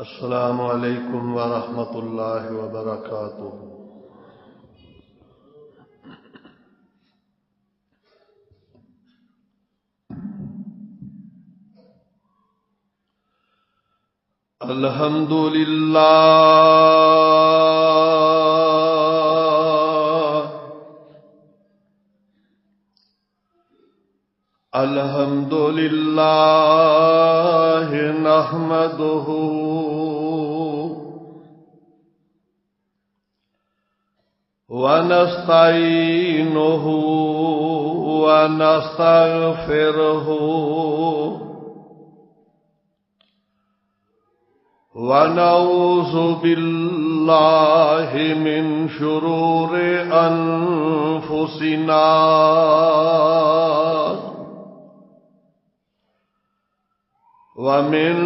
السلام علیکم ورحمۃ اللہ وبرکاتہ۔ الحمد للہ الحمد للہ نحمدہ ونستعینہ ونستغفرہ ونعوذ باللہ من شرور انفسنا ومن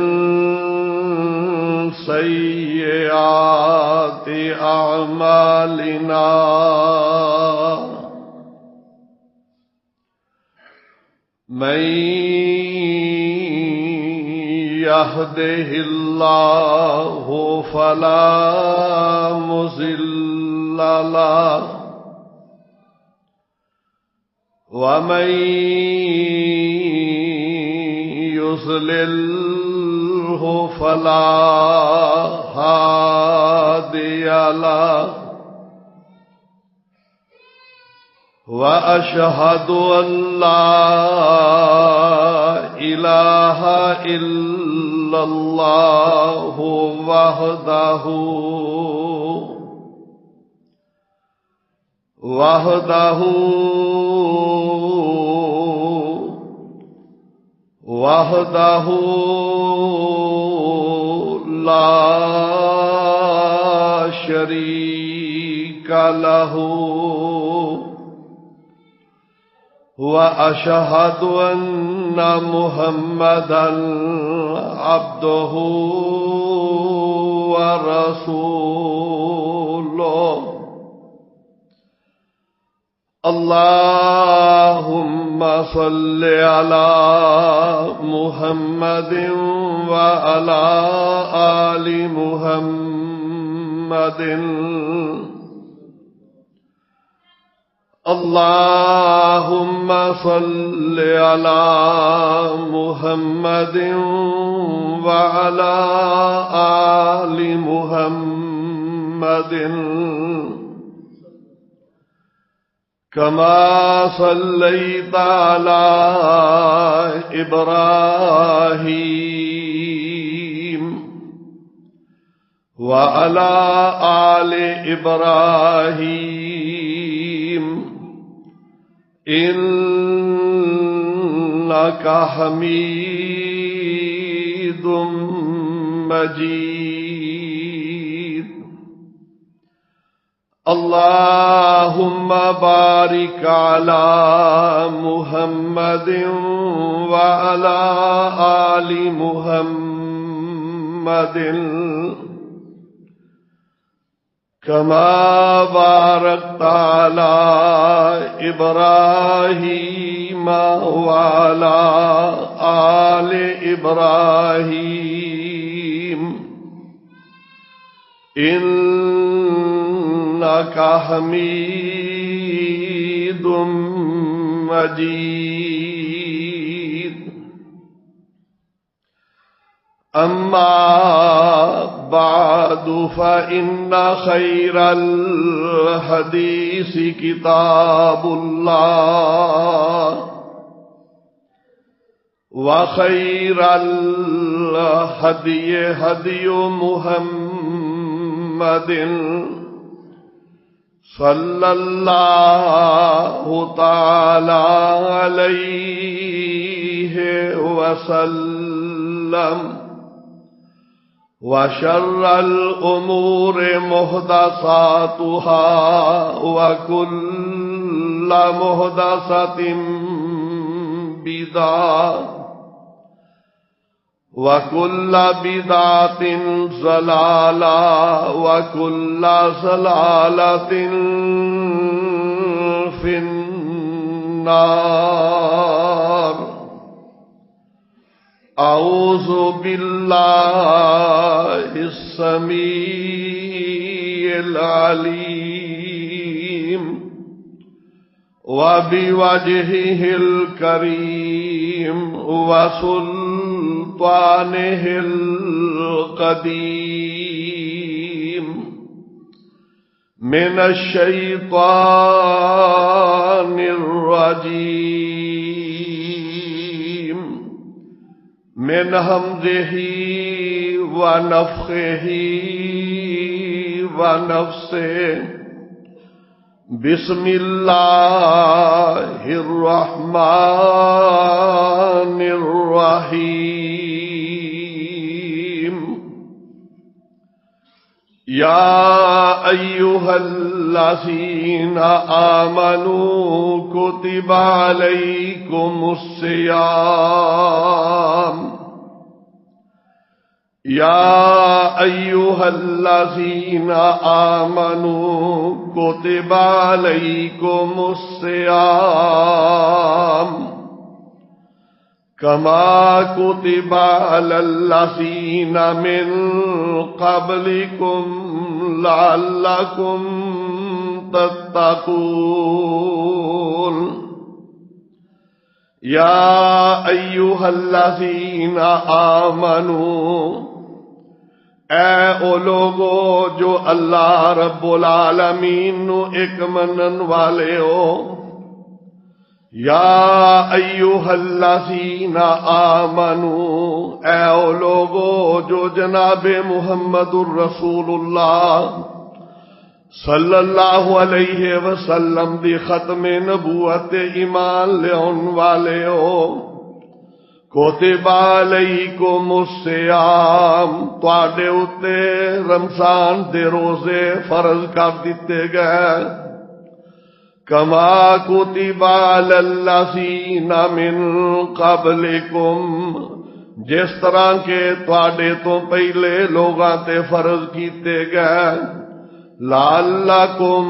سیئات اعمالنا من يهده الله فلا مضل له ومن يضلله فلا هادي له وأشهد أن لا إله إلا الله وحده لا شريك له وأشهد أن محمدًا عبده ورسوله اللهم صل على محمد وعلى آل محمد اللهم صل على محمد وعلى آل محمد كما صليت على إبراهيم وعلى آل إبراهيم إنك حميد مجيد اللهم بارك على محمد وعلى آل محمد كما باركت على إبراهيم وعلى آل إبراهيم إنك حميد مجيد أما بعد فإن خير الحديث كتاب الله وخير الهدي هدي محمد صلى الله تعالى عليه وسلم وشر الأمور محدثاتها وكل محدثة بدعة وكل بدعة ضلالة وكل ضلالة في النار اعوذ باللہ السميع العليم وبوجهه الكريم وسلطانه القديم من الشيطان الرجيم من همزه ونفخه ونفسه بسم الله الرحمن الرحيم يا أيها الذين آمنوا كتب عليكم الصيام يا أيها الذين آمنوا كتب عليكم الصيام كما كتب على الذين من قبلكم لعلكم تتقون يا أيها الذين آمنوا اے او لوگو جو اللہ رب العالمین نو ایک منن والے ہو، یا ایھا الذین آمنو اے او لوگو جو جناب محمد الرسول اللہ صلی اللہ علیہ وسلم دی ختم نبوت ایمان لیون والے ہو، کتب علیکم الصیام تواڈے اتے رمضان دے روزے فرض کر دیتے گئے، کما کتب علی الذین من قبلکم جس طرح کے تواڈے تو پہلے لوگاں تے فرض کیتے گئے، لعلکم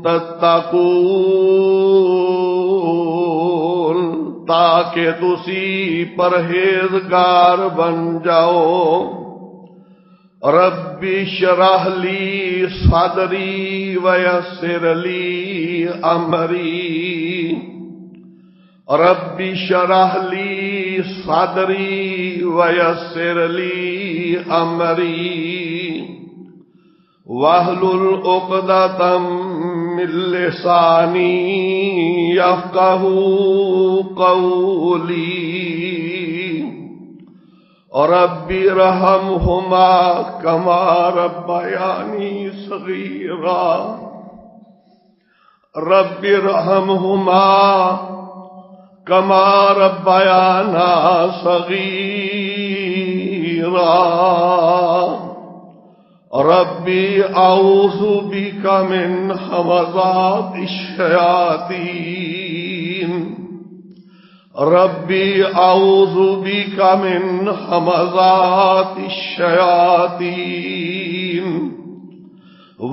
تتقون تاکہ تسی پرہیزگار بن جاؤ۔ رب اشرح لی صدری ویسر لی امری، رب اشرح لی صدری ویسر لی امری واحلل عقدۃ من لسانی یفقہوا قولی، رب ارحمہما کما ربیانی صغیرا، رب ارحمہما کما ربیانا صغیرا، ربی اعوذ بک من ہمزات الشیاطین، ربی اعوذ بک من ہمزات الشیاطین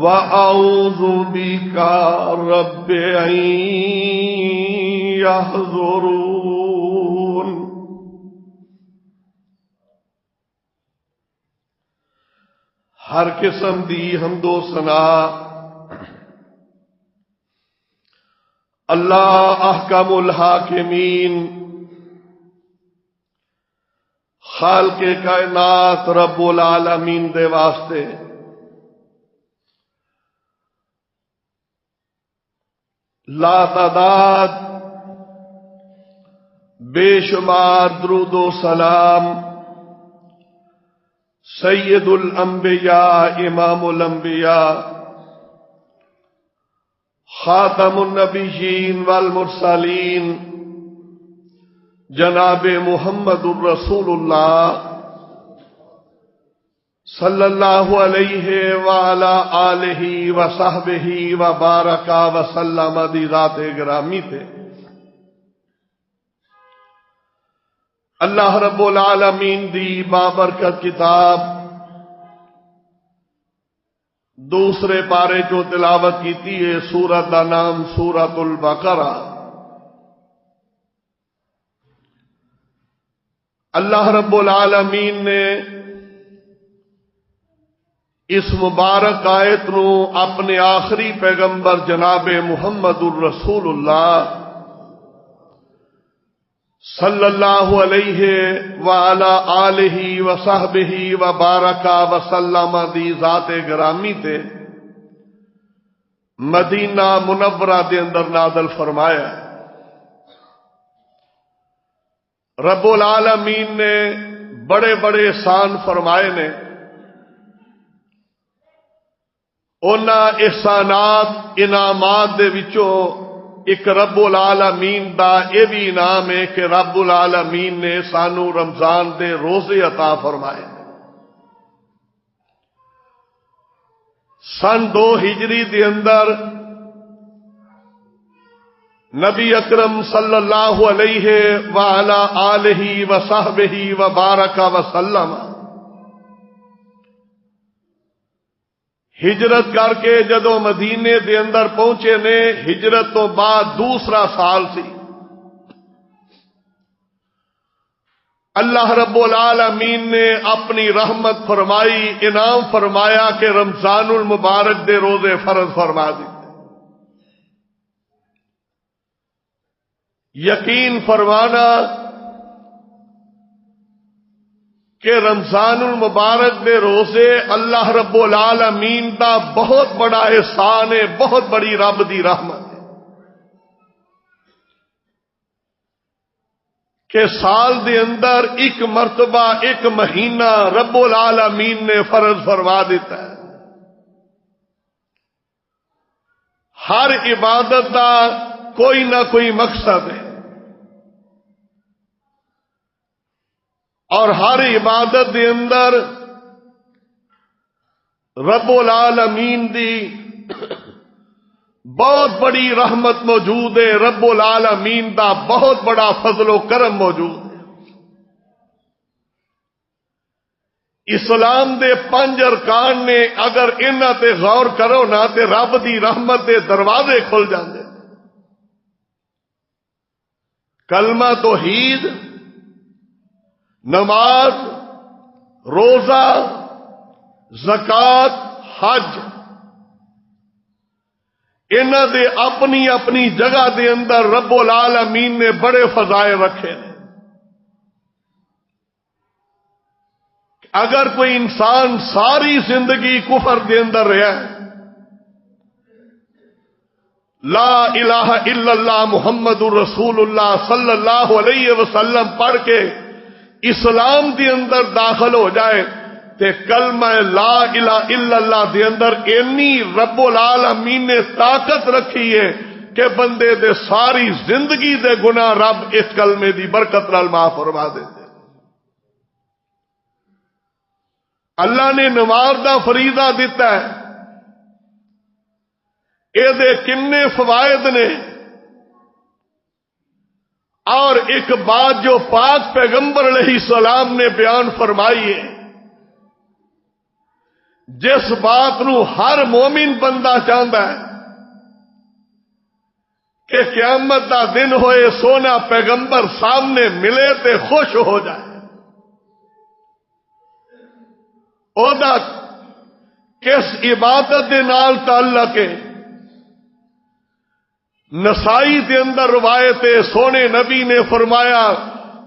واعوذ بک رب ان یحضرون۔ ہر قسم دی حمد و ثنا اللہ احکم الحاکمین خالق کائنات رب العالمین دے واسطے لا تعداد بے شمار درود و سلام سید الانبیاء امام الانبیاء خاتم النبیین والمرسلین جناب محمد الرسول اللہ صلی اللہ علیہ وعلا آلہ وصحبہ وبارک وسلم دی ذات گرامی تھے۔ اللہ رب العالمین دی بابرکت کتاب دوسرے پارے جو تلاوت کیتی ہے سورت کا نام سورت البقرہ۔ اللہ رب العالمین نے اس مبارک آیت نو اپنے آخری پیغمبر جناب محمد الرسول اللہ صلی اللہ علیہ وعلا آلہ وصحبہ وبارک وسلم دی ذات گرامی تے مدینہ منورہ دے اندر نازل فرمایا۔ رب العالمین نے بڑے بڑے احسان فرمائے نے، انہاں احسانات انعامات دے وچوں ایک رب العالمین دا یہ بھی انعام ہے کہ رب العالمین نے سانو رمضان دے روزے عطا فرمائے۔ سن 2 ہجری دے اندر نبی اکرم صلی اللہ علیہ وعلا آلہ وصحبہ وبارک وسلم ہجرت کر کے جدو مدینے دے اندر پہنچے نے، ہجرت تو بعد دوسرا سال سی۔ اللہ رب العالمین نے اپنی رحمت فرمائی، انعام فرمایا کہ رمضان المبارک دے روزے فرض فرما دیتے۔ یقین فرمانا کہ رمضان المبارک دے روزے اللہ رب العالمین دا بہت بڑا احسان ہے، بہت بڑی رب دی رحمت ہے کہ سال دے اندر ایک مرتبہ ایک مہینہ رب العالمین نے فرض فرما دیتا ہے۔ ہر عبادت دا کوئی نہ کوئی مقصد ہے، اور ہر عبادت دے اندر رب العالمین دی بہت بڑی رحمت موجود ہے، رب العالمین دا بہت بڑا فضل و کرم موجود ہے۔ اسلام دے 5 ارکان نے اگر انہاں تے غور کرو نا تے رب دی رحمت دے دروازے کھل جاندے۔ کلمہ توحید، نماز، روزہ، زکات، حج، انہاں دے اپنی اپنی جگہ دے اندر رب العالمین نے بڑے فضائل رکھے ہیں۔ اگر کوئی انسان ساری زندگی کفر دے اندر رہا ہے، لا الہ الا اللہ محمد الرسول اللہ صلی اللہ علیہ وسلم پڑھ کے اسلام دے اندر داخل ہو جائے تے کلمہ لا الہ الا اللہ دے اندر اینی رب العالمین نے طاقت رکھی ہے کہ بندے دے ساری زندگی دے گناہ رب اس کلمے دی برکت نال معاف فرما دیتے۔ اللہ نے نماز دا فریضہ دیتا ہے، اے دے کنے فوائد نے، اور ایک بات جو پاک پیغمبر علیہ السلام نے بیان فرمائی ہے، جس بات نو ہر مومن بندہ چاہتا ہے کہ قیامت دا دن ہوئے سونا پیغمبر سامنے ملے تے خوش ہو جائے۔ او دا کس عبادت دے نال تعلق ہے؟ نسائی دے اندر روایت سونے نبی نے فرمایا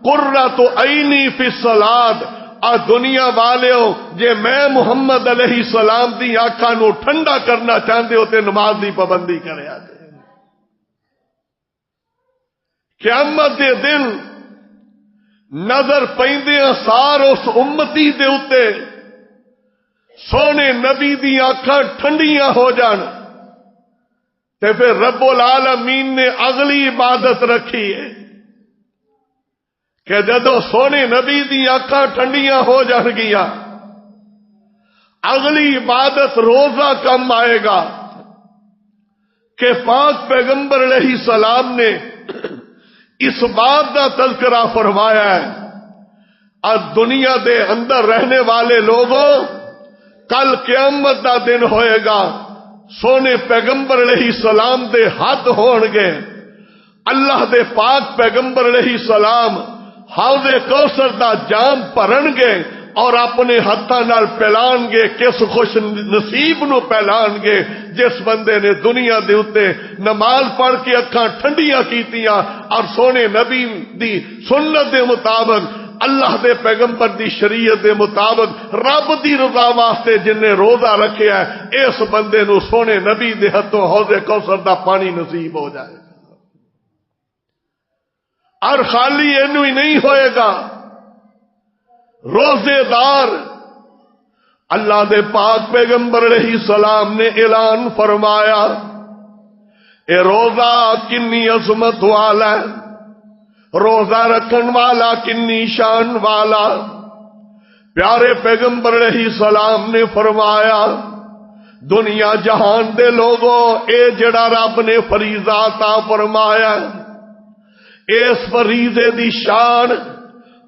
قرۃ عینی فی الصلاۃ، آ دنیا والےو جے میں محمد علیہ السلام دی آنکھاں نو ٹھنڈا کرنا چاہتے ہو تے نماز دی پابندی کریا جے۔ قیامت دے دن نظر پیندیاں سار اس امتی دے اتے سونے نبی دی آنکھاں ٹھنڈیاں ہو جان تے پھر رب العالمین نے اگلی عبادت رکھی ہے کہ جدو سونے نبی دی آنکھاں ٹھنڈیاں ہو جان گیا اگلی عبادت روزہ کم آئے گا کہ پاک پیغمبر علیہ السلام نے اس بات کا تذکرہ فرمایا ہے اور دنیا دے اندر رہنے والے لوگوں کل قیامت دا دن ہوئے گا، سونے پیغمبر علیہ السلام دے ہاتھ ہون گے، اللہ دے پاک پیغمبر علیہ السلام حوض کوثر دا جام بھرن گے، اور اپنے ہاتھاں نال پھیلان گے کس خوش نصیب نو پھیلان گے جس بندے نے دنیا دے اوتے نماز پڑھ کے اکھاں ٹھنڈیاں کیتیاں اور سونے نبی دی سنت دے مطابق اللہ دے پیغمبر دی شریعت دے مطابق رب دی رضا واسطے جن نے روزہ رکھیا ہے اس بندے نو سونے نبی دے ہتھوں حوض کوثر دا پانی نصیب ہو جائے اور خالی اینو ہی نہیں ہوئے گا روزے دار اللہ دے پاک پیغمبر علیہ السلام نے اعلان فرمایا اے روزہ کنی عظمت والا ہے روزہ رکھن والا کنی شان والا پیارے پیغمبر علیہ السلام نے فرمایا دنیا جہان دے لوگوں اے جڑا رب نے فریضہ عطا فرمایا اس فریضے دی شان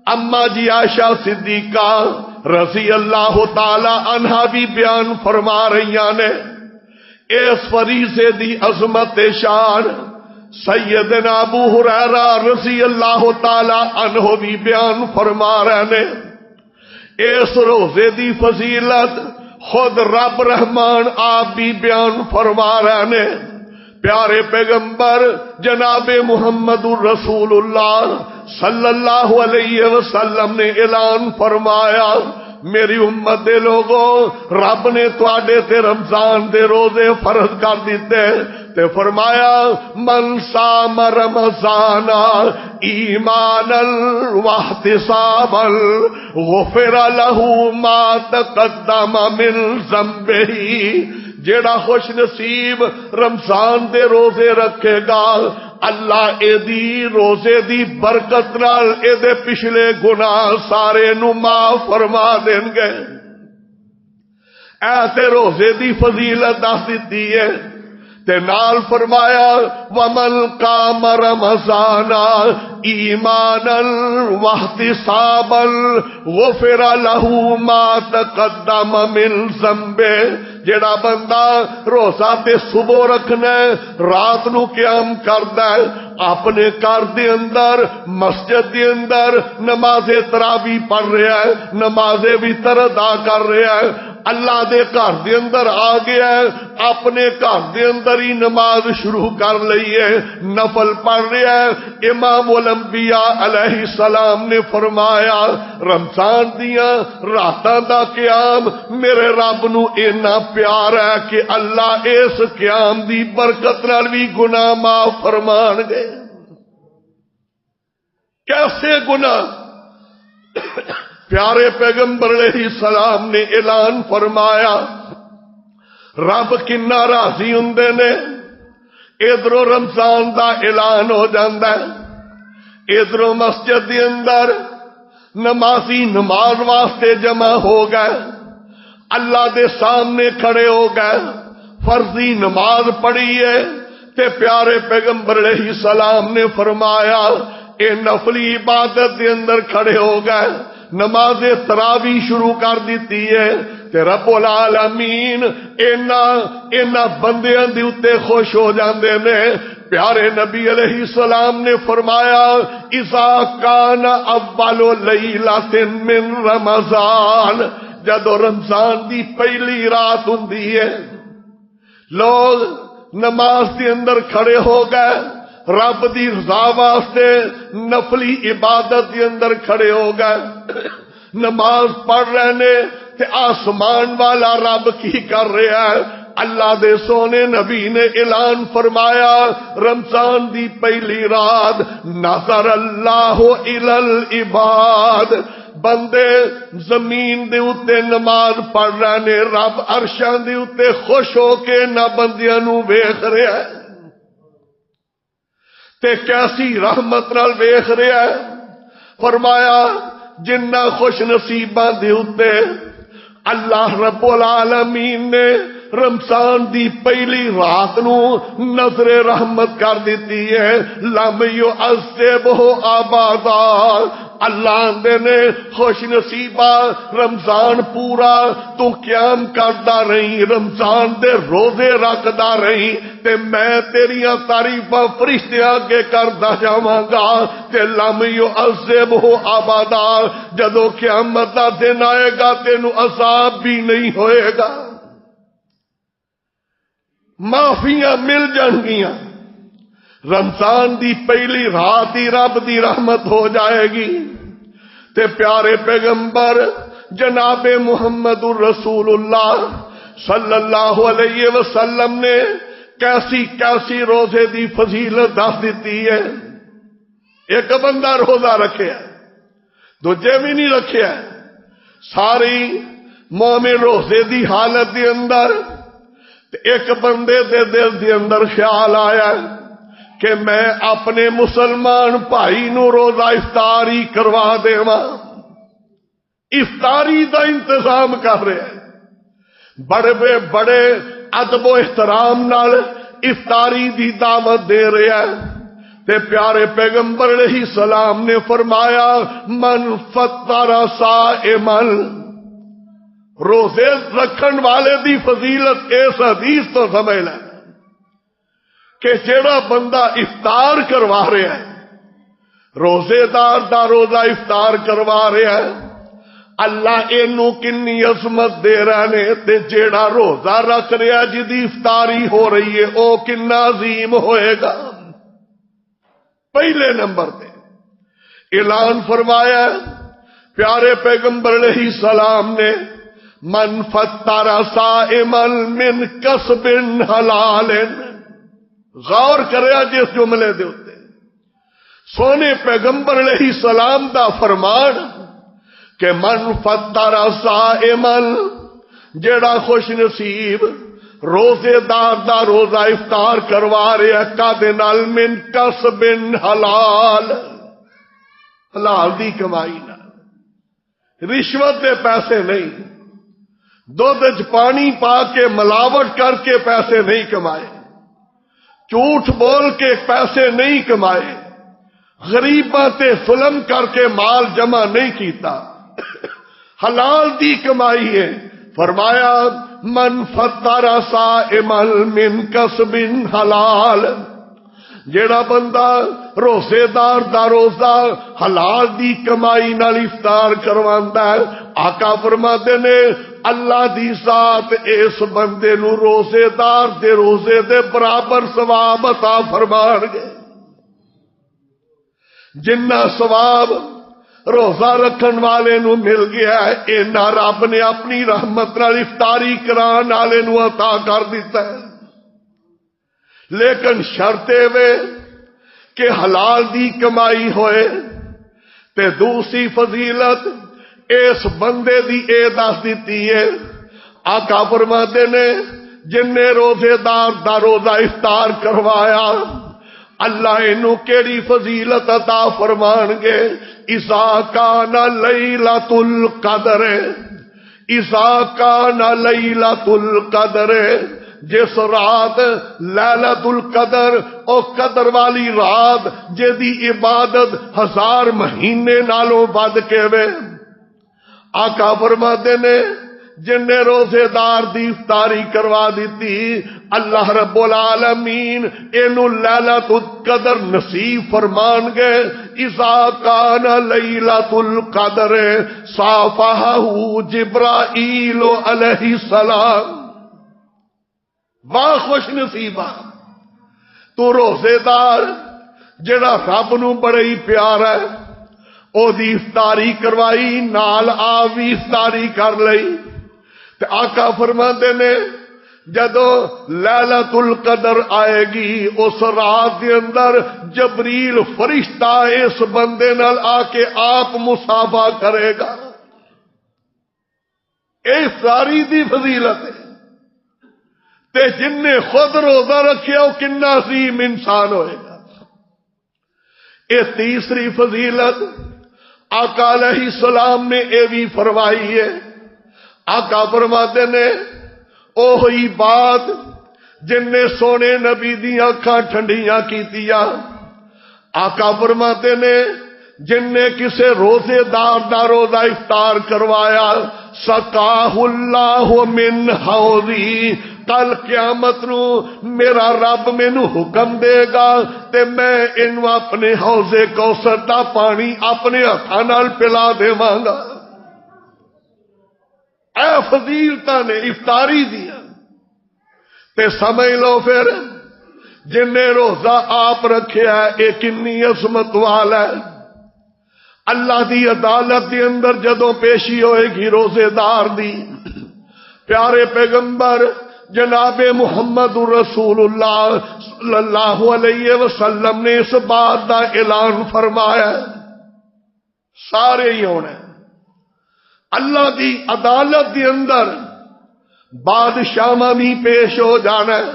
اما جی عائشہ صدیقہ رضی اللہ تعالی عنہا بھی بیان فرما رہی نے اس فریضے دی عظمت شان سیدنا ابو ہریرہ رضی اللہ تعالی عنہ بھی بیان فرما رہے نے اس روزے دی فضیلت خود رب رحمان آپ بھی بیان فرما رہے نے پیارے پیغمبر جناب محمد الرسول اللہ صلی اللہ علیہ وسلم نے اعلان فرمایا میری امت دے لوگوں رب نے تواڈے تے رمضان دے روزے فرض کر دیتے تے فرمایا من صام رمضان ایمانا واحتسابا غفر له ما تقدم من ذنبه جیڑا خوش نصیب رمضان دے روزے رکھے گا اللہ اے دی روزے دی برکت نال اے دے پچھلے گناہ سارے نو معاف فرما دیں گے ایسے روزے دی فضیلت دس دیتی ہے تے نال فرمایا ومن قام رمضان ایمانا واحتسابا غفر له ما تقدم من ذنبه جڑا بندہ روزہ تے صبح رکھنا ہے رات نو قیام کردا ہے اپنے گھر دے اندر مسجد دے اندر نماز تراویح پڑھ رہا ہے نماز وتر ادا کر رہا ہے اللہ دے گھر دے اندر آ گیا ہے اپنے گھر دے اندر ہی نماز شروع کر لئی ہے نفل پڑھ رہا ہے امام الانبیاء علیہ السلام نے فرمایا رمضان دیاں راتاں دا قیام میرے رب نو اینا پیار ہے کہ اللہ اس قیام دی برکت نال بھی گناہ معاف فرمان گے کیسے گناہ پیارے پیغمبر علیہ السلام نے اعلان فرمایا رب کنا راضی ہوندے نے ادھروں رمضان دا اعلان ہو جاندا ہے ادھروں مسجد دے اندر نمازی نماز واسطے جمع ہو گئے اللہ دے سامنے کھڑے ہو گئے فرضی نماز پڑھی ہے تے پیارے پیغمبر علیہ السلام نے فرمایا اے نفلی عبادت دے اندر کھڑے ہو گئے نماز تراویح شروع کر دیتی ہے تے رب العالمین اینا بندیاں دے اوتے خوش ہو جاندے نے پیارے نبی علیہ السلام نے فرمایا اذا کان اول لیلۃ من رمضان جدو رمضان دی پہلی رات ہوندی ہے لوگ نماز کے اندر کھڑے ہو گئے رب دی رضا واسطے نفلی عبادت کے اندر کھڑے ہو گئے نماز پڑھ رہے نے تے آسمان والا رب کی کر رہا ہے اللہ دے سونے نبی نے اعلان فرمایا رمضان دی پہلی رات نظر اللہ الی العباد بندے زمین دے اتے نماز پڑھ رہے نے رب عرشاں دے اتے خوش ہو کے نہ بندیاں نو ویکھ رہا ہے تے کیسی رحمت نال ویکھ رہا ہے فرمایا جنہ خوش نصیباں دے اتے اللہ رب العالمین نے رمضان دی پہلی رات نو نظر رحمت کر دیتی ہے. لم یعذبہ ابدا، اللہ دے نے خوش نصیبہ رمضان پورا تو قیام کردا رہی، رمضان دے روزے رکھدا رہی، تے میں تیریاں تعریفاں فرشتیاں اگے کردا جاواں گا. تے لم یعذبہ ابدا، جدوں قیامت دا دن آئے گا تینوں عذاب بھی نہیں ہوئے گا، معافیاں مل جان گیاں. رمضان دی پہلی رات ہی رب دی رحمت ہو جائے گی. تے پیارے پیغمبر جناب محمد الرسول اللہ صلی اللہ علیہ وسلم نے کیسی کیسی روزے دی فضیلت دس دیتی ہے. ایک بندہ روزہ رکھے ہے، دوجے بھی نہیں رکھے ہے، ساری مومن روزے دی حالت دی اندر ایک بندے دے دل دی اندر خیال آیا کہ میں اپنے مسلمان بھائی نو روزہ افطاری کروا دیواں. افطاری دا انتظام کر رہے ہیں، بڑے بڑے ادب و احترام نال افطاری دی دعوت دے رہے ہیں. تے پیارے پیغمبر علیہ السلام نے فرمایا من فطر صائما، روزے رکھن والے دی فضیلت اس حدیث تو سمجھ لے کہ جیڑا بندہ افطار کروا رہا ہے، روزے دار دا روزہ افطار کروا رہا ہے، اللہ اینو کنی عظمت دے رہے نے. تے جیڑا روزہ رکھ رہا جدی افطاری ہو رہی ہے او کنا عظیم ہوئے گا. پہلے نمبر تے اعلان فرمایا پیارے پیغمبر علیہ السلام نے من فطر صائما من کسب حلال. غور کریا جس جملے دے ہوتے سونے پیغمبر علیہ السلام دا فرمان کہ من فطر صائما، جیڑا خوش نصیب روزے دار دا روزہ افطار کروا رہے کادے نال من کسب حلال، حلال دی کمائی نال، رشوت دے پیسے نہیں، دودھ وچ پانی پا کے ملاوٹ کر کے پیسے نہیں کمائے، جھوٹ بول کے پیسے نہیں کمائے، غریباں تے ظلم کر کے مال جمع نہیں کیتا، حلال دی کمائی ہے. فرمایا من فطر صائما من کسب حلال، جیڑا بندہ روزے دار دا روزہ حلال دی کمائی نال افطار کرواندا ہے، آقا فرماتے نے اللہ دی ذات اس بندے نو روزے دار دے روزے دے برابر ثواب عطا فرمان گے. جنہ ثواب روزہ رکھن والے نو مل گیا ہے اینا رب نے اپنی رحمت نال افطاری کران والے نو عطا کر دیتا ہے. لیکن شرط وے کہ حلال دی کمائی ہوئے. تے دوسری فضیلت اس بندے دی اے دس دیتی ہے، آقا فرماتے نے جن نے روزے دار دا روزہ افطار کروایا اللہ انہوں کیڑی فضیلت عطا فرمان گے. اذا کان لیلۃ القدر، اذا کان لیلۃ القدر، جس رات لیلۃ القدر او قدر والی رات جدی عبادت 1000 مہینے نالوں ود کے وے. آقا فرماتے نے جن نے روزے دار دی افطاری کروا دیتی اللہ رب العالمین اینو لیلۃ القدر نصیب فرمان گے. اذا کان لیلۃ القدر صافحہ جبرائیل علیہ السلام. واہ خوش نصیبہ تو روزے دار جڑا رب نو بڑے ہی پیار ہے، او دی افطاری کروائی نال آ بھی افطاری کر لئی. تے آقا فرماتے نے جدو لیلۃ القدر آئے گی اس رات کے اندر جبریل فرشتہ اس بندے نال آ کے آپ مصافحہ کرے گا. اے ساری دی فضیلت ہے. تے جن نے خود روزہ رکھیا وہ کنا عظیم انسان ہوئے گا. اے تیسری فضیلت آقا علیہ السلام نے اے بھی فرمائی ہے. آقا فرماتے نے اوہی بات جن نے سونے نبی دی اکھاں ٹھنڈیاں کیتیاں۔ آقا فرماتے نے جن نے کسے روزے دار دا روزہ افطار کروایا، سقاہ اللہ من حوضی، کل قیامت نو میرا رب مینو حکم دے گا تے میں انو اپنے حوضے کوثر دا پانی اپنے ہتھاں نال پلا دیواں گا۔ اے فضیلتاں نے افطاری دیا تے سمجھ لو پھر جن نے روزہ آپ رکھیا ہے اے کنی عظمت والا ہے۔ اللہ دی عدالت دے اندر جدوں پیشی ہوئے گی روزے دار دی، پیارے پیغمبر جناب محمد رسول اللہ صلی اللہ علیہ وسلم نے اس بات دا اعلان فرمایا، سارے ہی ہونا ہے۔ اللہ دی عدالت دے اندر بادشاہ بھی پیش ہو جانا ہے،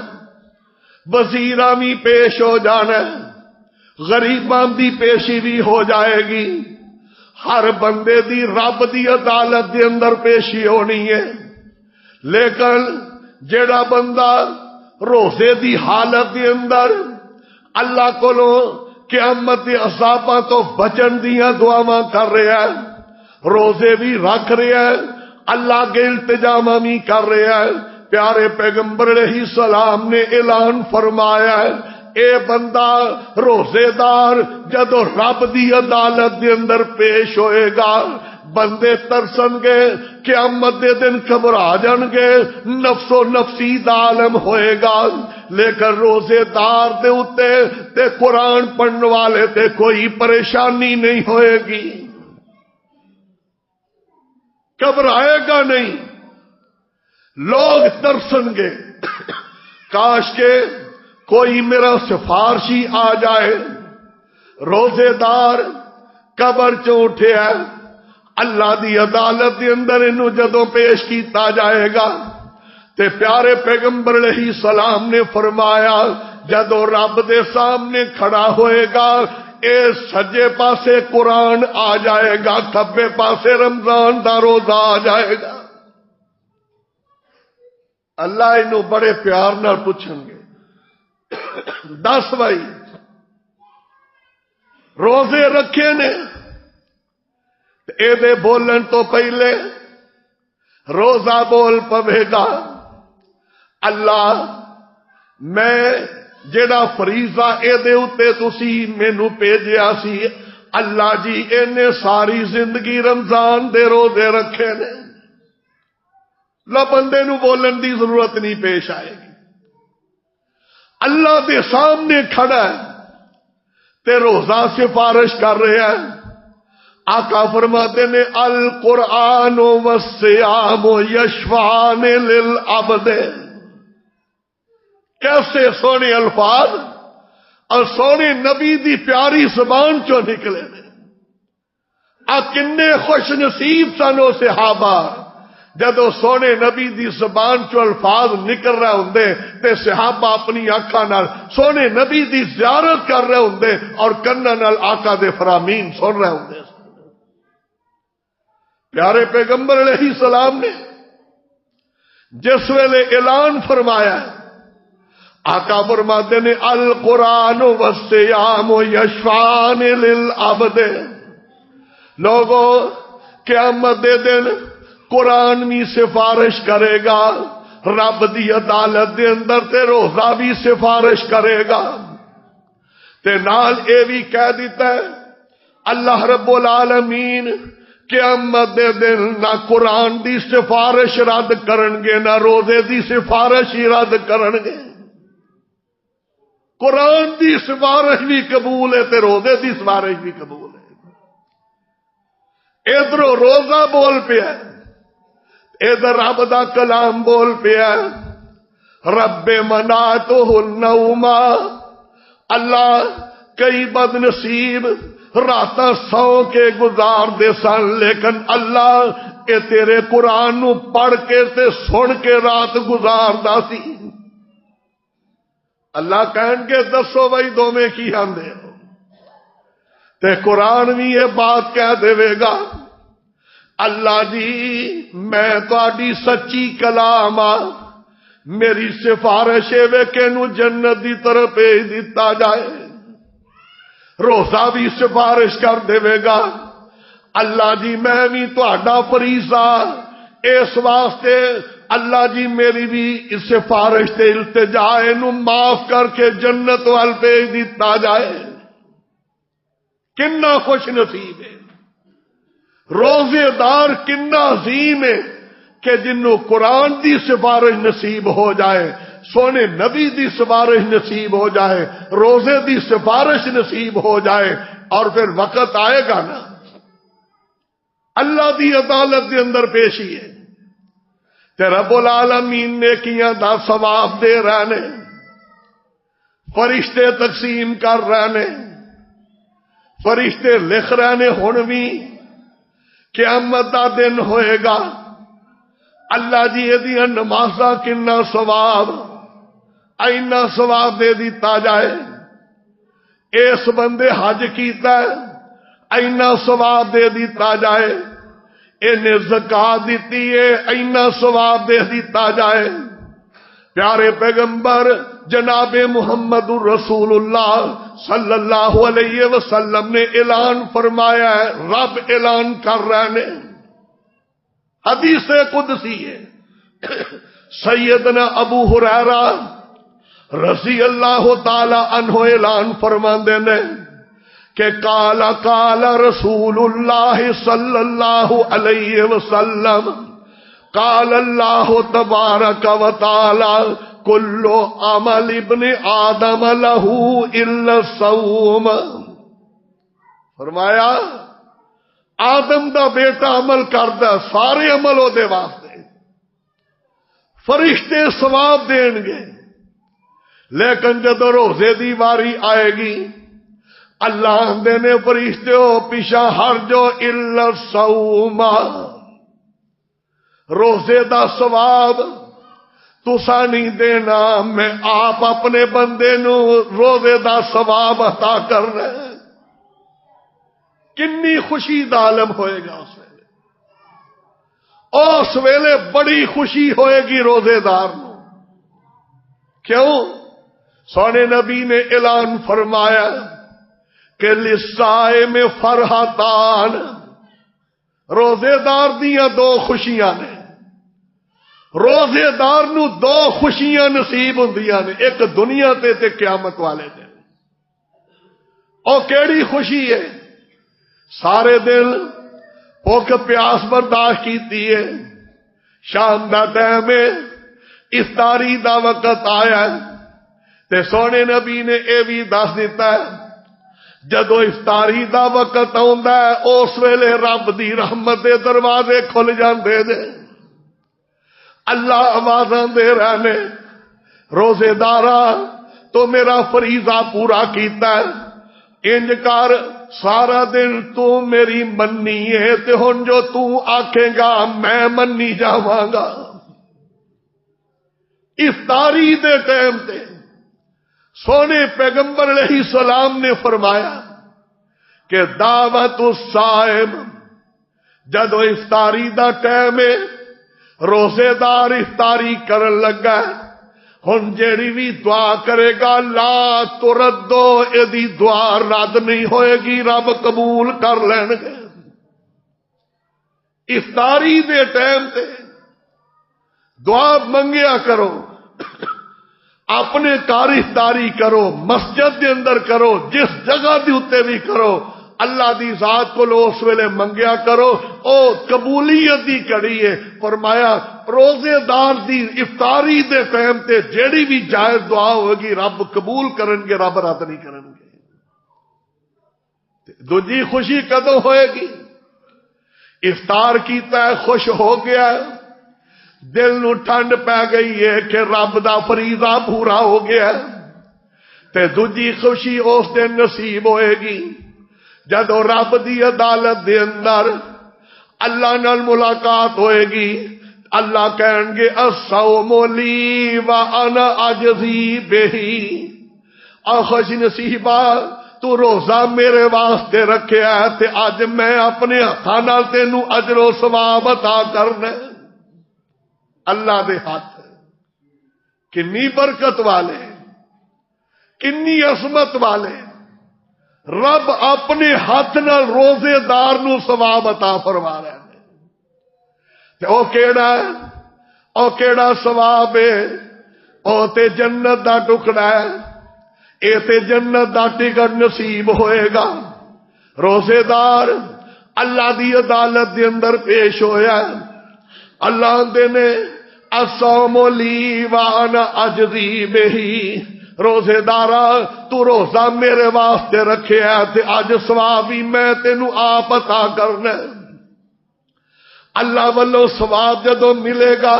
وزیراں بھی پیش ہو جانا ہے، غریباں دی پیشی بھی ہو جائے گی، ہر بندے دی رب دی عدالت دے اندر پیشی ہونی ہے۔ لیکن جیڑا بندہ روزے دی حالت دے اندر اللہ کولوں قیامت دے عذاباں تو بچن دیاں دعاواں کر رہا ہے، روزے بھی رکھ رہا ہے، اللہ کے التجامہ بھی کر رہا ہے، پیارے پیغمبر علیہ السلام نے اعلان فرمایا ہے اے بندہ روزے دار جدو رب دی عدالت دے اندر پیش ہوئے گا، بندے ترسن گے، قیامت دے دن گھبرا جان گے، نفس و نفسی دا عالم ہوئے گا، لیکن روزے دار دے اتے تے قرآن پڑھنے والے تے کوئی پریشانی نہیں ہوئے گی، گھبرائے گا نہیں، لوگ ترسن گے کاش کے کوئی میرا سفارشی آ جائے۔ روزے دار قبر چوں اٹھیا اللہ دی عدالت دے اندر انہوں جدوں پیش کیتا جائے گا تے پیارے پیغمبر علیہ السلام نے فرمایا جدوں رب دے سامنے کھڑا ہوئے گا اے سجے پاسے قرآن آ جائے گا، کھبے پاسے رمضان دا روزہ آ جائے گا۔ اللہ انہوں بڑے پیار نال پوچھیں گے، دس بھائی روزے رکھے نے، اے دے بولن تو پہلے روزہ بول پوے گا اللہ میں جیڑا فریضہ اے دے اتے تسی مینوں بھیجیا سی، اللہ جی اینے ساری زندگی رمضان دے روزے رکھے نے، لو بندے نو بولن دی ضرورت نہیں پیش آئے گی، اللہ دے سامنے کھڑا ہے تے روزہ سفارش کر رہا ہے۔ آقا فرماتے نے القرآن والصیام یشفعان للعبد، کیسے سونے الفاظ اور سونے نبی دی پیاری زبان چوں نکلے نے۔ کنے خوش نصیب سن وہ صحابہ جدو سونے نبی دی زبان چو الفاظ نکل رہے ہوندے تے صحابہ اپنی آنکھاں نال سونے نبی دی زیارت کر رہے ہوندے اور کناں نال آقا دے فرامین سن رہے ہوندے۔ پیارے پیغمبر علیہ السلام نے جس ویلے اعلان فرمایا آقا فرماتے نے القرآن والصیام یشفعان للعبد، لوگوں قیامت دے دن قرآن بھی سفارش کرے گا، رب دی عدالت دے اندر تے روزہ بھی سفارش کرے گا، تے نال اے بھی کہہ دیتا ہے اللہ رب العالمین قیامت دے دن نہ قرآن دی سفارش رد کرنگے نہ روزے دی سفارش ہی رد کرنگے، قرآن دی سفارش بھی قبول ہے تے روزے دی سفارش بھی قبول ہے۔ ادھر روزہ بول پیا، ادھر رب دا کلام بول پیا، رب منعتہ النوم، اللہ کئی بد نصیب راتاں سو کے گزار دے سن لیکن اللہ اے تیرے قرآن نو پڑھ کے تے سن کے رات گزاردا سی۔ اللہ کہن کے دسو بھائی دوویں کی آندے ہو، تے قرآن بھی یہ بات کہہ دے گا اللہ جی میں تہاڈی سچی کلام میری سفارش ہے کہ نو جنت دی طرف بھیج دیتا جائے. روزہ بھی سفارش کر دے گا اللہ جی میں بھی تہاڈا فریضہ اس واسطے اللہ جی میری بھی اس سفارش تے التجا نو معاف کر کے جنت وال بھیج دیتا جائے. کنا خوش نصیب ہے روزے دار، کنا عظیم ہے کہ جنوں قرآن دی سفارش نصیب ہو جائے، سونے نبی دی سفارش نصیب ہو جائے، روزے دی سفارش نصیب ہو جائے. اور پھر وقت آئے گا نا اللہ دی عدالت دے اندر پیشی ہے تے رب العالمین نے کیاں دا ثواب دے رہنے، فرشتے تقسیم کر رہنے، فرشتے لکھ رہنے. ہن بھی قیامت دا دن ہوئے گا اللہ جی یہ نمازاں کنا ثواب اینا ثواب دے دیتا جائے. اس بندے حج کیتا ہے اینا ثواب دے دیتا جائے، انہیں زکات دیتی ہے اینا ثواب دے دیتا جائے. پیارے پیغمبر جناب محمد الرسول اللہ صلی اللہ علیہ وسلم نے اعلان فرمایا ہے، رب اعلان کر رہے ہیں، حدیث قدسی ہے. سیدنا ابو ہریرہ رضی اللہ تعالی عنہ اعلان فرماندے نے کہ قال رسول اللہ صلی اللہ علیہ وسلم قال اللہ تبارک و تعالی کل عمل ابن آدم لہ الا الصوم. فرمایا آدم دا بیٹا عمل کردا سارے عمل او دے واسطے، فرشتے ثواب دین گے، لیکن جدو روزے دی واری آئے گی اللہ آندے نے فرشتے ہو پیچھا ہٹ جو الا الصوم. روزے دا ثواب تسا نہیں دینا، میں آپ اپنے بندے نو روزے دا ثواب عطا کرنا. کنی خوشی دا عالم ہوئے گا اس ویلے، اس ویلے بڑی خوشی ہوئے گی روزے دار نو. کیوں؟ سونے نبی نے اعلان فرمایا کہ للصائم فرحتان، روزے دار دیاں دو خوشیاں نے. روزے دار نو دو خوشیاں نصیب ہوندیاں نے، ایک دنیا تے قیامت والے دن. او کیڑی خوشی ہے؟ سارے دن بھوک پیاس برداشت کیتی ہے، شام دا ٹائم ہے، افطاری دا وقت آیا ہے تے سونے نبی نے اے بھی دس دیتا ہے جدو افطاری دا وقت آندا ہے اس ویلے رب دی رحمت دے دروازے کھل جاندے نے. اللہ آوازاں دے رہنے روزے دارا تو میرا فریضہ پورا کیتا ہے، انج کر سارا دن تو میری منی ہے تے ہن جو تو آکھے گا میں منی جاواں گا. افطاری دے ٹائم تے سونے پیغمبر علیہ السلام نے فرمایا کہ دعوت الصائم، جدو افطاری دا ٹائم ہے روزے دار افطاری کرن لگا ہن جیڑی بھی دعا کرے گا لا تردو، ایدی دعا رد نہیں ہوئے گی، رب قبول کر لین گے. افطاری دے ٹائم تے دعا منگیا کرو، اپنے کار افطاری کرو، مسجد دے اندر کرو، جس جگہ دی اتے بھی کرو، اللہ دی ذات کو لو اس ویلے منگیا کرو، او قبولیت دی کڑی ہے. فرمایا روزے دار دی افطاری دے ٹائم تے جیڑی بھی جائز دعا ہوگی رب قبول کرن گے، رب رد نہیں کرن گے. دوجی خوشی کدوں ہوئے گی؟ افطار کیتا ہے خوش ہو گیا ہے، دل نو ٹھنڈ پی گئی ہے کہ رب دا فریضہ پورا ہو گیا ہے. تے دوجی خوشی اس دن نصیب ہوئے گی جدو رب دی عدالت دے اندر اللہ نال ملاقات ہوئے گی. اللہ کہیں گے الصوم لی وانا اجزی بہی، آ خوش نصیبہ تو روزہ میرے واسطے رکھیا ہے تے اج میں اپنے ہاتھاں نال تینوں اجر و ثواب عطا کرنا. اللہ دے ہاتھ کنی برکت والے، کنی عظمت والے رب اپنے ہاتھ نال روزے دار نو ثواب عطا فرما رہے ہیں۔ تے او کیڑا ہے؟ او کیڑا ثواب ہے؟ او تے جنت دا ٹکڑا ہے، اے تے جنت دا ٹکٹ نصیب ہوئے گا۔ روزے دار اللہ دی عدالت دے اندر پیش ہویا ہے۔ اللہ دے نے الصوم لی وانا اجزی بہی، روزے دارا تو روزہ میرے واسطے رکھے ہے تے اج ثواب ہی میں تینوں آپ عطا کرنا۔ اللہ والوں ثواب جدوں ملے گا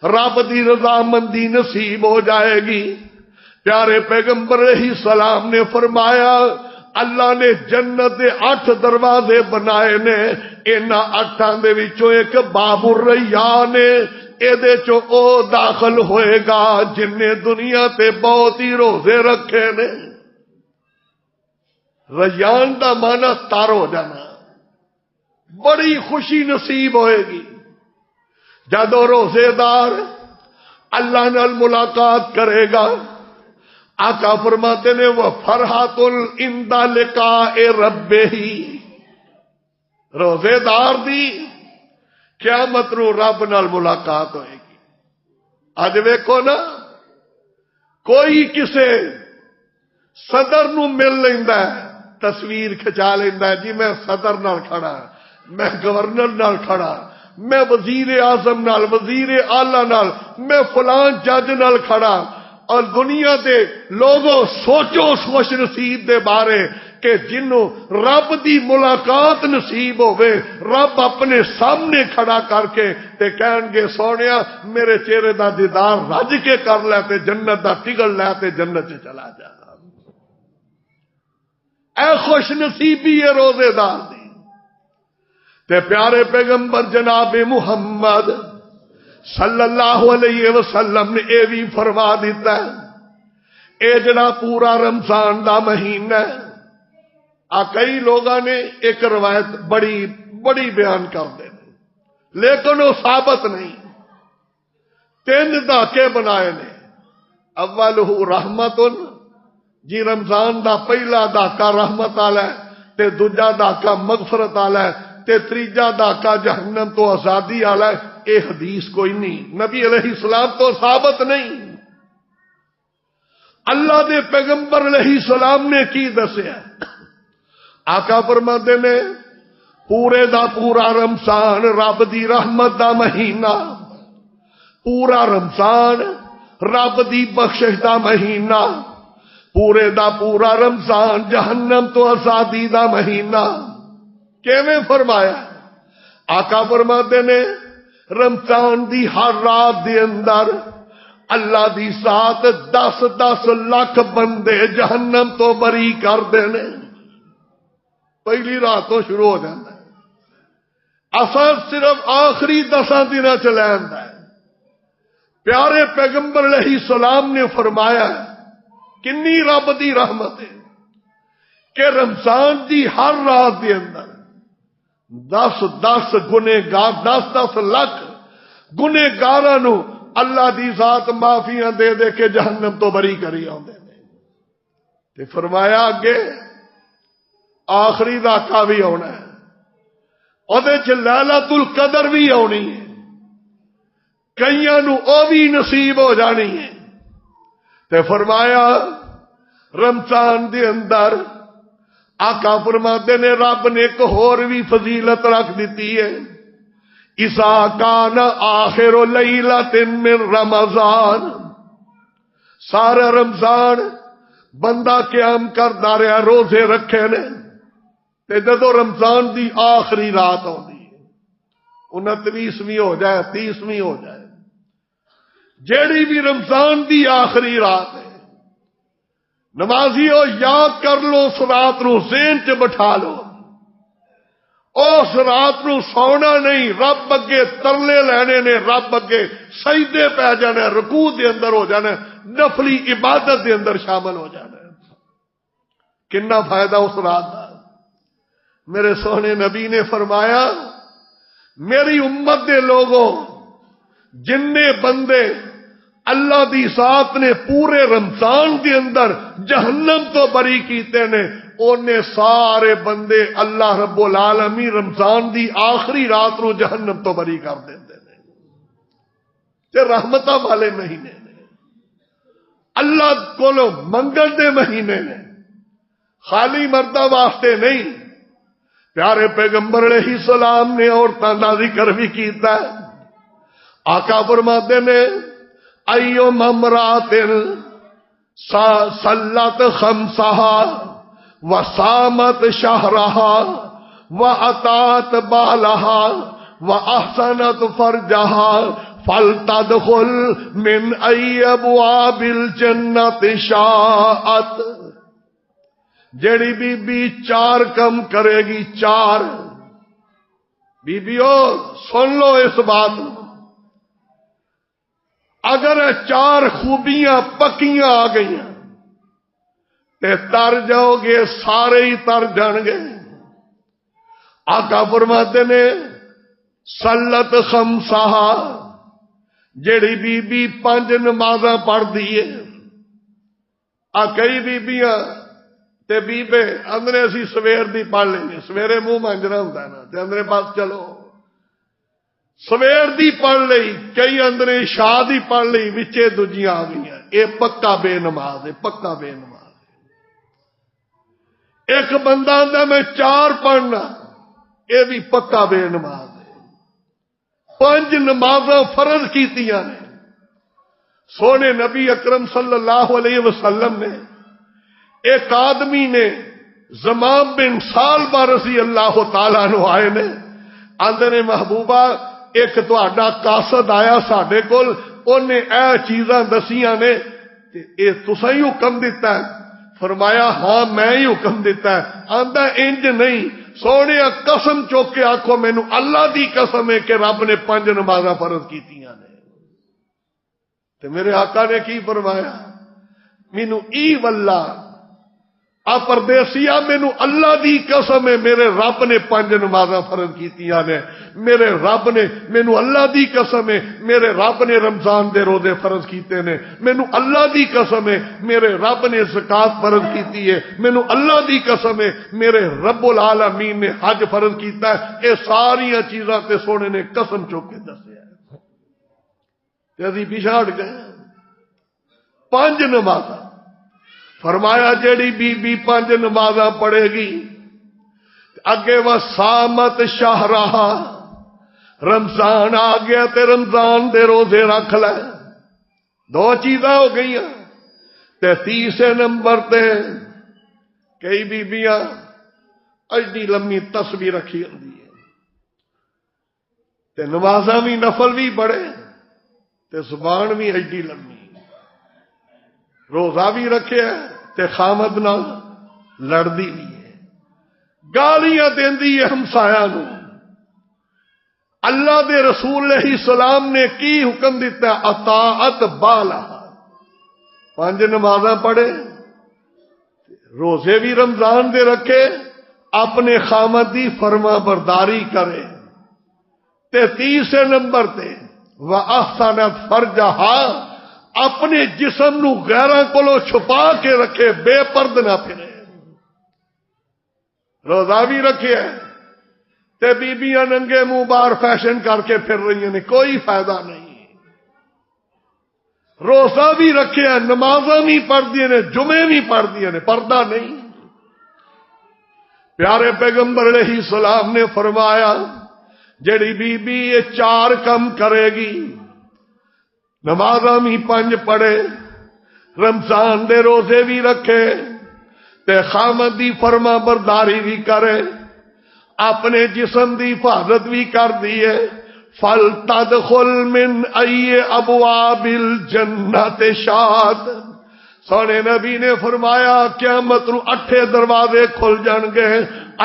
رب دی رضامندی نصیب ہو جائے گی۔ پیارے پیغمبر علیہ السلام نے فرمایا اللہ نے جنت دے 8 دروازے بنائے نے، انہاں 8 دے وچوں ایک باب الریان ہے، اے دے چوں او داخل ہوئے گا جن نے دنیا تے بہت ہی روزے رکھے نے۔ ریان دا معنی تر ہو جانا، بڑی خوشی نصیب ہوئے گی جدو روزے دار اللہ نال ملاقات کرے گا۔ آقا فرماتے نے وہ فرحت عند لقاء ربہ، روزے دار دی قیامت نو رب نال ملاقات ہوئے گی۔ اج ویکھو نا کوئی کسے صدر نو مل لیندا ہے، تصویر کھچا لیندا ہے، جی میں صدر نال کھڑا، میں گورنر نال کھڑا، میں وزیر اعظم نال، وزیر اعلی نال، میں فلان جج نال کھڑا۔ اور دنیا دے لوگوں سوچو خوش نصیب دے بارے کہ جنوں رب دی ملاقات نصیب ہوئے، رب اپنے سامنے کھڑا کر کے تے کہن گے سونیا میرے چہرے دا دیدار رج کے کر لے تے جنت دا ٹکٹ لے تے جنت چ چلا جا۔ اے خوش نصیبی ہے روزے دار دی۔ تے پیارے پیغمبر جناب محمد صلی اللہ علیہ وسلم نے اے بھی فرما دیتا ہے، اے جڑا پورا رمضان دا مہینہ ہے، کئی لوگاں نے ایک روایت بڑی بیان کر دے لیکن وہ ثابت نہیں۔ 3 دھاکے بنائے نے، اولہ رحمت، جی رمضان دا پہلا دھاکا رحمت والا ہے، تے دوجا دھاکا مغفرت والا ہے، تے تیجا دھاکا جہنم تو آزادی والا ہے۔ اے حدیث کوئی نہیں، نبی علیہ السلام تو ثابت نہیں۔ اللہ دے پیغمبر علیہ السلام نے کی دسیا؟ آقا فرماتے نے پورے دا پورا رمضان رب دی رحمت دا مہینہ، پورا رمضان رب دی بخشش دا مہینہ، پورے دا پورا رمضان جہنم تو آزادی دا مہینہ۔ کیویں فرمایا؟ آقا فرماتے نے رمضان دی ہر رات دے اندر اللہ دی ذات 10 لاکھ بندے جہنم تو بری کر دینے۔ پہلی رات تو شروع ہو جاتا ہے، اثر صرف آخری 10 دن چلا جاتا ہے۔ پیارے پیغمبر علیہ السلام نے فرمایا کنی رب دی رحمت ہے کہ رمضان دی ہر رات دے اندر 10 گنہگار 10 لاکھ گنہگاراں نو اللہ دی ذات معافیاں دے دے کے جہنم تو بری کری آندے نے۔ تے فرمایا اگے آخری دھاکا بھی آنا ہے، اودے چ لیلۃ القدر بھی آنی ہے، کئیاں نو او بھی نصیب ہو جانی ہے۔ تے فرمایا رمضان دے اندر آقا فرماتے نے رب نے ایک اور بھی فضیلت رکھ دیتی ہے، اذا کان آخر لیلۃ من رمضان، سارا رمضان بندہ قیام کردا رہا روزے رکھے نے، تے جدو رمضان دی آخری رات آتی ہے 29ویں ہو جائے 30ویں ہو جائے، جیڑی بھی رمضان دی آخری رات ہے، نمازیو یاد کر لو اس رات نو ذہن چ بٹھا لو، اس رات نو سونا نہیں، رب اگے ترلے لینے نے، رب اگے سجدے پہ جانا، رکوع دے اندر ہو جانا، نفلی عبادت دے اندر شامل ہو جانا۔ کنا فائدہ اس رات دا؟ میرے سونے نبی نے فرمایا میری امت دے لوگوں جن بندے اللہ دی ذات نے پورے رمضان دے اندر جہنم تو بری کیتے نے، اونے سارے بندے اللہ رب العالمین رمضان دی آخری رات نو جہنم تو بری کر دیندے نے۔ تے رحمتاں والے مہینے نے، اللہ کولو منگل دے مہینے نے، خالی مرداں واسطے نہیں۔ پیارے پیغمبر علیہ السلام نے عورتاں دا ذکر بھی کیتا ہے۔ آقا فرماتے نے ایو ممرات صلت خمسہا وصامت شہرہا واتات بالہا واحسنت فرجہا فلتدخل من ای ابواب الجنت شاءت۔ جیڑی بی بی 4 کم کرے گی، 4 بیبیو سن لو اس بات، اگر 4 خوبیاں پکیاں آ گئی تے تر جاؤ گے، سارے ہی تر جان گے۔ آقا فرماتے نے صلت خمسہا، جیڑی بی بی 5 نمازاں پڑھ دیئے۔ کئی بیبیاں تے بیبے اندرے اسی سویر دی پڑھ لیں گے، سویرے منہ مانجنا ہوتا ہے نا، تے اندرے پاس چلو سویر دی پڑھ لئی، کئی اندرے عشاء دی پڑھ لئی، وچے دوجیاں آ گئی ہیں۔ اے پکا بے نماز ہے، پکا بے نماز ہے۔ ایک بندہ آندا میں 4 پڑھنا، اے بھی پکا بے نماز ہے۔ 5 نمازاں فرض کیتیاں نے۔ سونے نبی اکرم صلی اللہ علیہ وسلم نے، ایک آدمی نے زمام بن سالبہ رضی اللہ تعالیٰ عنہ آئے نے، آندے نے محبوبہ ایک تہاڈا قاصد آیا ساڈے کول، اونے اے چیزاں دسیاں نے تے اے تساں ہی حکم دیتا ہے؟ فرمایا ہاں میں ہی حکم دیتا ہے۔ آندا انج نہیں، سونے قسم چوک کے آکھو مینوں اللہ دی قسم ہے کہ رب نے 5 نمازاں فرض کیتیاں نے۔ تے میرے آقا نے کی فرمایا؟ مینوں ای واللہ پردیسیا مینوں اللہ دی قسم ہے میرے رب نے 5 نمازاں فرض کیتیاں نے، میرے رب نے، مینوں اللہ دی قسم ہے میرے رب نے رمضان دے روزے فرض کیتے نے، مینوں اللہ دی قسم ہے میرے رب نے زکات فرض کیتی ہے، مینوں اللہ دی قسم ہے میرے رب العالمین نے حج فرض کیتا ہے۔ یہ ساریاں چیزاں تے سونے نے قسم چوک کے دسیا تے اسی پیچھے ہٹ گئے۔ 5 نمازاں فرمایا جیڑی بی بی 5 نمازاں پڑھے گی، اگے وہ سامت شہرہا، رمضان آ گیا تے رمضان دے روزے رکھ لے۔ 2 چیزاں ہو گئی تے تیسرے نمبر تے کئی بیبیاں ایڈی لمبی تسبیح رکھی ہوندی ہے تے نمازاں بھی نفل بھی پڑھے تے زبان بھی ایڈی لمبی، روزہ بھی رکھے تے خامد نال لڑدی بھی ہے، گالیاں دیندی ہے ہمسایاں نو۔ اللہ دے رسول علیہ السلام نے کی حکم دیتا ہے؟ اطاعت بالا، 5 نمازاں پڑھے، روزے بھی رمضان دے رکھے، اپنے خامد دی فرما برداری کرے تے تیسرے نمبر تے وَأَحْسَنَتْ فَرْجَهَا، اپنے جسم نو غیراں کولو چھپا کے رکھے، بے پرد نہ پھرے۔ روزہ بھی رکھے تے بیبیاں ننگے منہ باہر فیشن کر کے پھر رہی ہیں، کوئی فائدہ نہیں۔ روزہ بھی رکھے، نمازاں بھی پڑھ دیے نے، جمعے بھی پڑھ دیے نے، پردہ نہیں۔ پیارے پیغمبر علیہ السلام نے فرمایا جڑی بی بی یہ 4 کم کرے گی، نمازاں بھی 5 پڑھے، رمضان دے روزے بھی رکھے تے خامد دی فرما برداری بھی کرے، اپنے جسم دی حفاظت بھی کر دیے، فَلْتَدْخُلْ مِنْ أَيِّ أَبْوَابِ الْجَنَّةِ شَاءَتْ۔ سونے نبی نے فرمایا قیامت نو 8 دروازے کھل جان گے،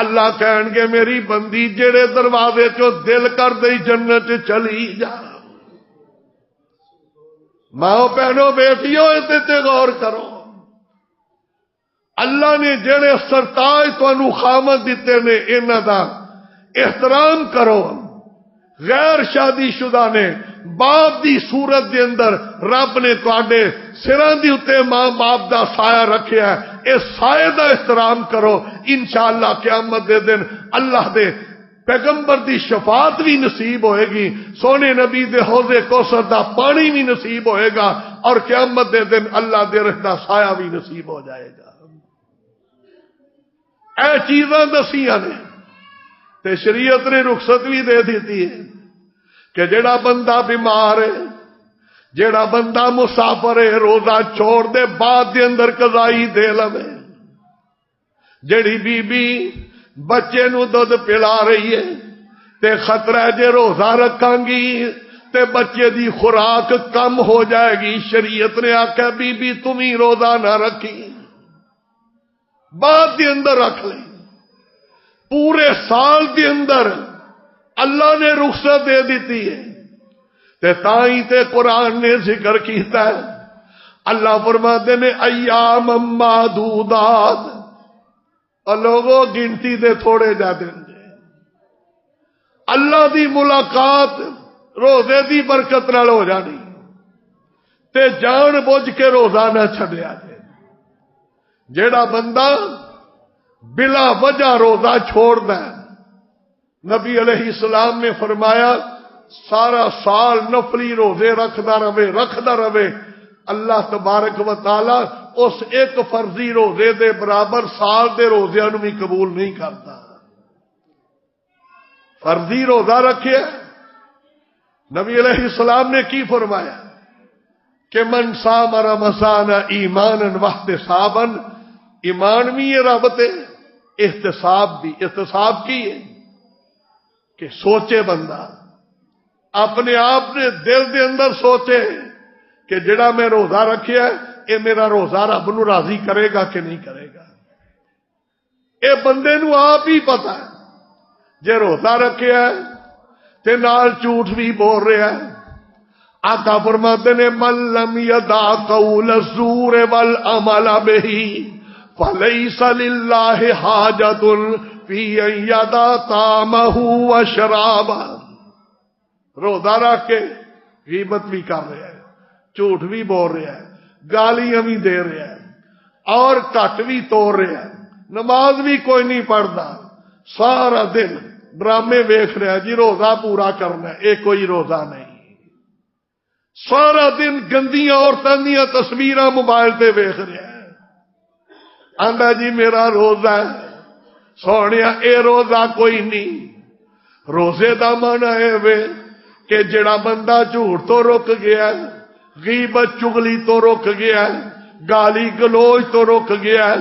اللہ کہن گے میری بندی جڑے دروازے چو دل کر دئی جنت چلی جا۔ ماں بہنوں بیٹیوں تے غور کرو، اللہ نے جڑے سرتاج تانوں خامد دیتے نے انہاں دا احترام کرو، غیر شادی شدہ نے باپ دی صورت دے اندر رب نے تواڈے سراں دی اتے ماں باپ دا سایہ رکھیا ہے، اس سایہ دا احترام کرو، انشاءاللہ قیامت دے دن اللہ دے پیغمبر دی شفاعت بھی نصیب ہوئے گی، سونے نبی دے حوض کوثر دا پانی بھی نصیب ہوئے گا، اور قیامت دے دن اللہ دے رحمت دا سایہ بھی نصیب ہو جائے گا۔ اے چیزاں دسیاں نے تے شریعت نے رخصت بھی دے دیتی ہے کہ جڑا بندہ بیمار ہے، جڑا بندہ مسافر ہے، روزہ چھوڑ دے، بعد دے اندر قضائی دے لوے۔ جڑی بی بی بچے نو دودھ پلا رہی ہے تے خطرہ جے روزہ رکھاں گی تے بچے دی خوراک کم ہو جائے گی، شریعت نے آکھا بی بی تم ہی روزہ نہ رکھی، بعد دے اندر رکھ لیں۔ پورے سال دے اندر اللہ نے رخصت دے دیتی ہے، تے تائیں تے قرآن نے ذکر کیتا ہے، اللہ فرماتے نے ایام معدودات، اور لوگوں گنتی دے تھوڑے جا دیں گے۔ اللہ دی ملاقات روزے دی برکت نال ہو جانی، تے جان بوجھ کے روزہ نہ چھڈیا جائے۔ جیڑا بندہ بلا وجہ روزہ چھوڑ دے، نبی علیہ السلام نے فرمایا سارا سال نفلی روزے رکھدا رہے، اللہ تبارک و تعالی اس ایک فرضی روزے دے برابر سال دے روزیاں نو بھی قبول نہیں کرتا۔ فرضی روزہ رکھے، نبی علیہ السلام نے کی فرمایا کہ من صام رمضان ایمانا واحتسابا، ایمان بھی یہ رب تے احتساب بھی، احتساب کی ہے کہ سوچے بندہ اپنے آپ نے دل دے اندر سوچے کہ جڑا میں روزہ رکھیا ہے اے میرا روزہ رب نو راضی کرے گا کہ نہیں کرے گا۔ اے بندے نو آپ ہی پتا ہے جے روزہ رکھیا ہے تے نال جھوٹ بھی بول رہا ہے۔ آقا فرماتے نے من لم یدع قول الزور والعمل بہ فلیس للہ حاجۃ فی ان یدع طعامہ وشرابہ۔ روزہ رکھ کے غیبت بھی کر رہا ہے، جھوٹ بھی بول رہا ہے، گالیاں بھی دے رہا ہے، اور کٹ بھی توڑ رہا ہے، نماز بھی کوئی نہیں پڑھتا، سارا دن ڈرامے ویکھ رہا ہے جی روزہ پورا کرنا ہے، یہ کوئی روزہ نہیں۔ سارا دن گندیاں عورتاں دیاں تصویراں موبائل تے ویکھ رہا ہے، آندا جی میرا روزہ ہے، سونیا اے روزہ کوئی نہیں۔ روزے دا معنی ہے وے کہ جڑا بندہ جھوٹ تو رک گیا ہے، غیبت چغلی تو رک گیا ہے، گالی گلوچ تو رک گیا ہے،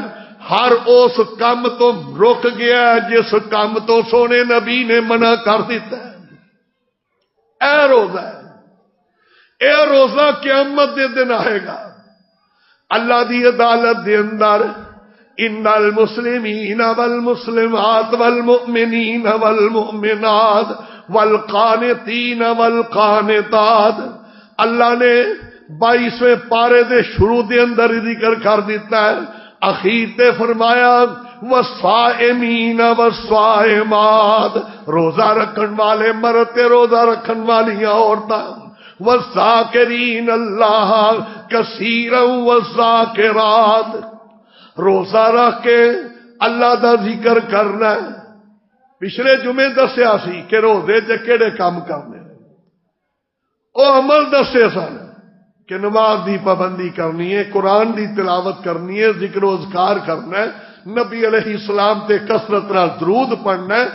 ہر اس کام تو رک گیا ہے جس کام تو سونے نبی نے منع کر دیتا ہے۔ اے روزہ ہے، اے روزہ قیامت دے دن آئے گا، اللہ دی عدالت دے اندر ان المسلمین والمسلمات والمؤمنین والمؤمنات والقانتین والقانتات، اللہ نے 22ویں پارے دے شروع دے اندر ذکر کر دیتا ہے، اخیر تے فرمایا والصائمین والصائمات، روزہ رکھن والے مرد تے روزہ رکھن والیاں عورتاں، والذاکرین اللہ کثیرا والذاکرات، روزہ رکھ کے اللہ دا ذکر کرنا ہے۔ پچھلے جمعے دسیا سی کہ روزے چ کیڑے کام کرنے، او عمل دسے سن کہ نماز دی پابندی کرنی ہے، قرآن دی تلاوت کرنی ہے، ذکر و اذکار کرنا ہے، نبی علیہ السلام تے کثرت نال درود پڑھنا ہے،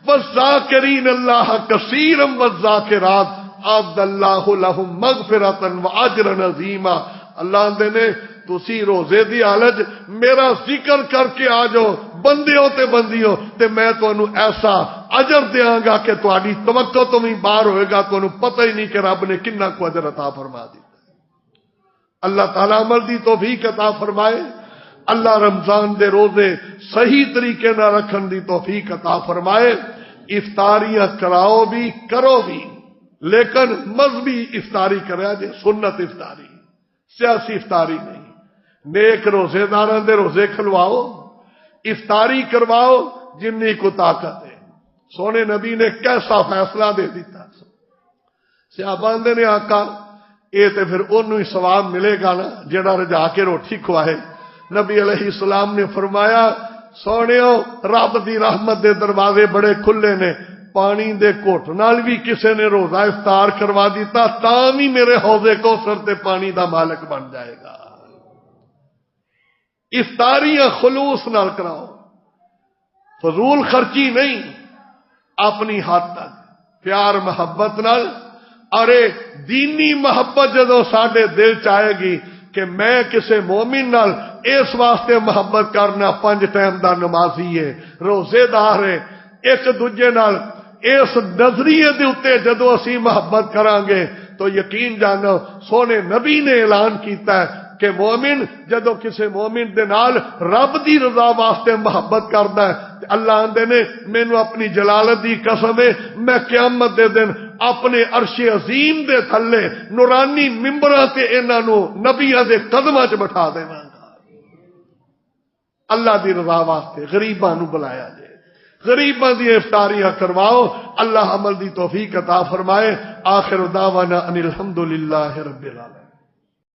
والذاکرین اللہ کثیرا والذاکرات اعد اللہ لهم مغفرۃ واجرا عظیما۔ اللہ دے نے تسی روزے دی حالت میرا ذکر کر کے آ جاؤ بندیوں تے بندیوں تے میں تانوں ایسا اجر دیاں گا کہ تہاڈی توقع تو بھی باہر ہوئے گا، تانوں پتہ ہی نہیں کہ رب نے کتنا کو اجر عطا فرما دیا۔ اللہ تعالیٰ عمل دی توفیق عطا فرمائے، اللہ رمضان دے روزے صحیح طریقے نہ رکھن دی توفیق عطا فرمائے۔ افطاریاں کراؤ بھی کرو بھی، لیکن مذہبی افطاری کریا جے، سنت افطاری، سیاسی افطاری نہیں۔ نیک روزے داران دے روزے کھلواؤ، افطاری کرواؤ جنی کو طاقت ہے، سونے نبی نے کیسا فیصلہ دے دیتا. صحابہ نے آقا یہ تو پھر انہوں ہی ثواب ملے گا نا جڑا رجا کے روٹی کھوائے. نبی علیہ السلام نے فرمایا سونےو رب دی رحمت دے دروازے بڑے کھلے نے. پانی دے گھٹ نال بھی کسے نے روزہ افطار کروا دیتا تاں بھی میرے حوضے کوثر تے پانی دا مالک بن جائے گا. افطاریاں خلوص نال کراؤ، فضول خرچی نہیں، اپنی حد تک پیار محبت نال. ارے دینی محبت جدو ساڈے دل چاہے گی کہ میں کسے مومن نال اس واسطے محبت کرنا 5 ٹائم دا نمازی ہے، روزے دار ہے، ایک دوجے نال اس نظریے دے اتے جدو اسی محبت کران گے تو یقین جانو سونے نبی نے اعلان کیتا ہے کہ مومن جدو کسے مومن دے نال رب دی رضا واسطے محبت کردا ہے اللہ آندے نے مینوں اپنی جلالت دی قسم ہے میں قیامت دے دن اپنے عرش عظیم دے تھلے نورانی ممبراں تے انہاں نو نبیاں دے قدماں چ بٹھا دیواں گا. اللہ دی رضا واسطے غریباں نو بلایا جائے، غریباں دی افطاریاں کرواؤ. اللہ عمل دی توفیق عطا فرمائے. آخر دعوانا ان الحمدللہ رب العالمین.